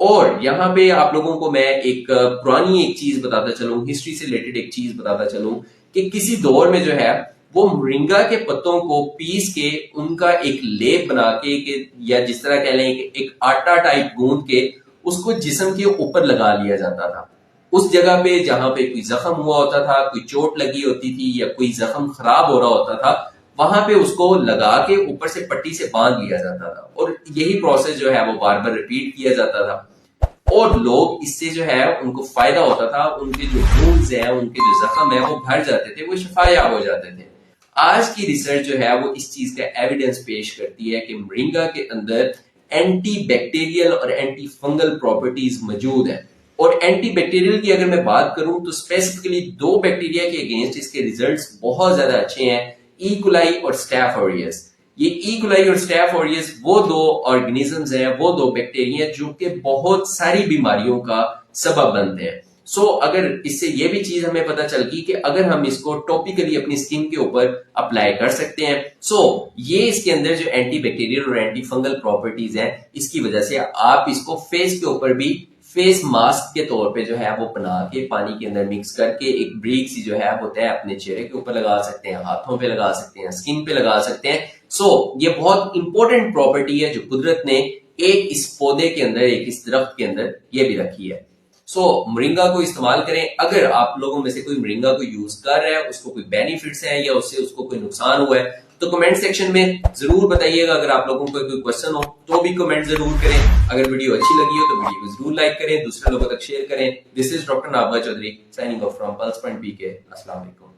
और यहाँ पे आप लोगों को मैं एक पुरानी एक चीज बताता चलूं, हिस्ट्री से रिलेटेड एक चीज बताता चलूं कि किसी दौर में जो है वो मोरिंगा के पत्तों को पीस के उनका एक लेप बना के या जिस तरह कह लें एक आटा टाइप गूंद के उसको जिस्म के ऊपर लगा लिया जाता था। उस जगह पे जहां पे कोई जख्म हुआ होता था, कोई चोट लगी होती थी या कोई जख्म खराब हो रहा होता था, वहां पे उसको लगा के ऊपर से पट्टी से बांध लिया जाता था और यही प्रोसेस जो है वो बार बार रिपीट किया जाता था। और लोग इससे जो है उनको फायदा होता था, उनके जो वुंड्स हैं, उनके जो जख्म है वो भर जाते थे, वो शफायाब हो जाते थे। आज की रिसर्च जो है वो इस चीज का एविडेंस पेश करती है कि मोरिंगा के अंदर एंटी बैक्टीरियल और एंटी फंगल प्रॉपर्टीज मौजूद है। और एंटी बैक्टीरियल की अगर मैं बात करूं तो स्पेसिफिकली दो बैक्टीरिया के अगेंस्ट इसके रिजल्ट्स बहुत ज्यादा अच्छे हैं, ई कोलाई और स्टैफ ऑरियस। ये ई कोलाई और स्टैफ ऑरियस वो दो ऑर्गेनिजम्स हैं, वो दो बैक्टीरिया जो कि बहुत सारी बीमारियों का सबब बनते हैं। अगर इससे ये भी चीज हमें पता चल गई कि अगर हम इसको टॉपिकली अपनी स्किन के ऊपर अप्लाई कर सकते हैं, ये इसके अंदर जो एंटी बैक्टीरियल और एंटी फंगल प्रॉपर्टीज हैं, इसकी वजह से आप इसको फेस के ऊपर भी फेस मास्क के तौर पे जो है वो बना के पानी के अंदर मिक्स करके एक ब्रीक सी जो है होता है अपने चेहरे के ऊपर लगा सकते हैं, हाथों पे लगा सकते हैं, स्किन पे लगा सकते हैं। ये बहुत इंपॉर्टेंट प्रॉपर्टी है जो कुदरत ने एक इस पौधे के अंदर, एक इस दरख्त के अंदर ये भी रखी है। मोरिंगा को इस्तेमाल करें। अगर आप लोगों में से कोई मोरिंगा को यूज कर रहा है, उसको कोई बेनिफिट्स हैं या उससे उसको कोई नुकसान हुआ है, तो कमेंट सेक्शन में जरूर बताइएगा। अगर आप लोगों को कोई क्वेश्चन हो तो भी कमेंट जरूर करें। अगर वीडियो अच्छी लगी हो तो वीडियो को जरूर लाइक करें, दूसरे लोगों तक शेयर करें। This is doctor Naba Chowdhury signing off from Pulse Point PK. अस्सलाम वालेकुम।